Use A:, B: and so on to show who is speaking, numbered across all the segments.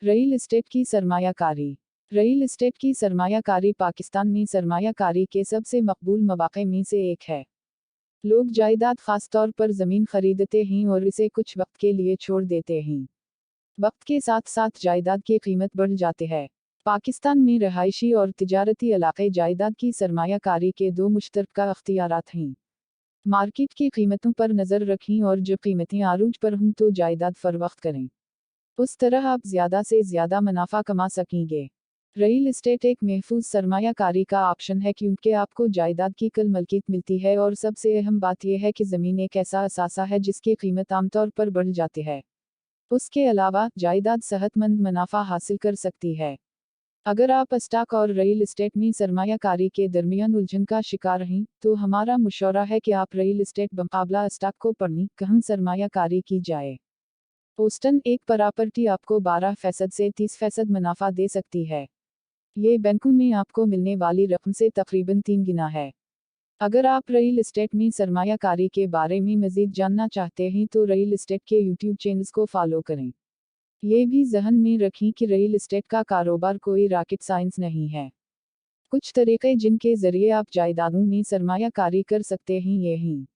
A: Real estate की सरमायाकारी। Real estate की सरमायाकारी पाकिस्तान में सरमायाकारी के सबसे मकबूल मौक़े में से एक है। लोग जायदाद ख़ास तौर पर ज़मीन खरीदते हैं और इसे कुछ वक्त के लिए छोड़ देते हैं। वक्त के साथ साथ जायदाद की कीमत बढ़ जाती है। पाकिस्तान में रहायशी और तिजारती इलाक़े जायदाद की सरमायाकारी के दो मुश्तरका अख्तियारात हैं। मार्केट की कीमतों पर नज़र रखें और जब कीमतें आरूज पर हों तो जायदाद फरोख्त करें। उस तरह आप ज़्यादा से ज़्यादा मुनाफा कमा सकेंगे। रियल एस्टेट एक महफूज सरमायाकारी का ऑप्शन है क्योंकि आपको जायदाद की कल मलकियत मिलती है और सबसे अहम बात यह है कि ज़मीन एक ऐसा असासा है जिसकी कीमत आमतौर पर बढ़ जाती है। उसके अलावा जायदाद सेहतमंद मुनाफा हासिल कर सकती है। अगर आप स्टॉक और रियल एस्टेट में सरमायाकारी के दरमियान उलझन का शिकार हैं, तो हमारा मशवरा है कि आप रियल एस्टेट बमुकाबला स्टॉक को पढ़ें, कहाँ सरमायाकारी की जाए। पोस्टन एक प्रॉपर्टी आपको 12% से 30% मुनाफा दे सकती है। ये बैंकों में आपको मिलने वाली रकम से तकरीबन 3 गुना है। अगर आप रियल एस्टेट में सरमायाकारी के बारे में मज़ीद जानना चाहते हैं तो रियल एस्टेट के यूट्यूब चैनल्स को फॉलो करें। ये भी ज़हन में रखें कि रियल एस्टेट का कारोबार कोई रॉकेट साइंस नहीं है। कुछ तरीक़े जिनके ज़रिए आप जायदादों में सरमायाकारी कर सकते हैं ये हैं।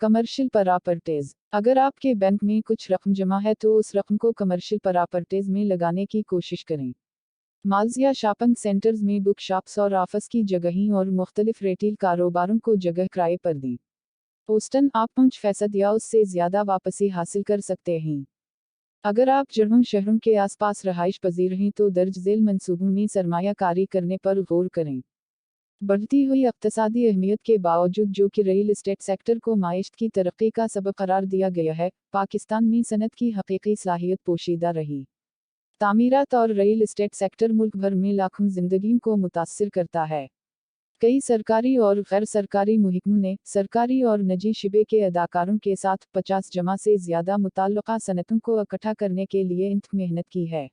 A: Commercial properties. अगर आपके बैंक में कुछ रकम जमा है तो उस रकम को कमर्शियल प्रॉपर्टीज़ में लगाने की कोशिश करें। मॉल्स या शॉपिंग सेंटर्स में बुक शॉप्स और ऑफिस की जगहें और मुख्तलिफ रिटेल कारोबारों को जगह किराए पर दें। पोस्टन आप 5% या उससे ज़्यादा वापसी हासिल कर सकते हैं। अगर आप जड़ों शहरों के आसपास रहाइश पजीर हैं तो दर्ज झेल मंसूबों में सरमायाकारी करने पर गौर करें। बढ़ती हुई इक़्तिसादी अहमियत के बावजूद जो कि रियल एस्टेट सेक्टर को माइशत की तरक्की का सबब करार दिया गया है, पाकिस्तान में सनत की हकीकी सलाहियत पोशीदा रही। तामीरात और रियल एस्टेट सेक्टर मुल्क भर में लाखों जिंदगियों को मुतासिर करता है। कई सरकारी और गैर सरकारी मुहिकमों ने सरकारी और निजी शिबे के अदाकारों के साथ 50 जमा से ज़्यादा मुताल्लका सनतों को इकट्ठा करने के लिए इंतहाई मेहनत की है।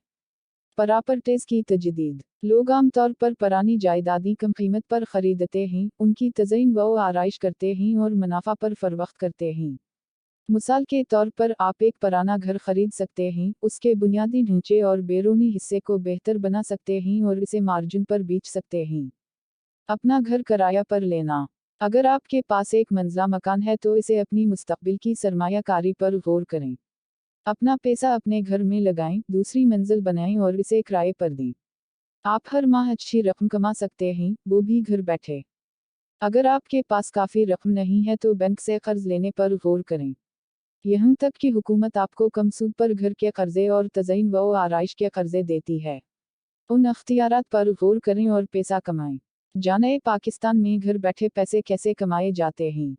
A: प्रॉपर्टीज़ की तजदीद। लोग आमतौर पर पुरानी जायदादें कम कीमत पर खरीदते हैं, उनकी तज़यीन व आराइश करते हैं और मुनाफा पर फरोख्त करते हैं। मिसाल के तौर पर आप एक पुराना घर खरीद सकते हैं, उसके बुनियादी ढांचे और बैरूनी हिस्से को बेहतर बना सकते हैं और इसे मार्जिन पर बेच सकते हैं। अपना घर किराया पर लेना। अगर आपके पास एक मंजिला मकान है तो इसे अपनी मुस्तकबिल की सरमायाकारी पर गौर करें। अपना पैसा अपने घर में लगाएं, दूसरी मंजिल बनाएं और इसे किराए पर दें। आप हर माह अच्छी रकम कमा सकते हैं, वो भी घर बैठे। अगर आपके पास काफ़ी रकम नहीं है तो बैंक से कर्ज लेने पर गौर करें। यहाँ तक कि हुकूमत आपको कम सूद पर घर के कर्जे और तज़यीन व आराइश के कर्जे देती है। उन अख्तियारात पर गौर करें और पैसा कमाएं। जानें पाकिस्तान में घर बैठे पैसे कैसे कमाए जाते हैं।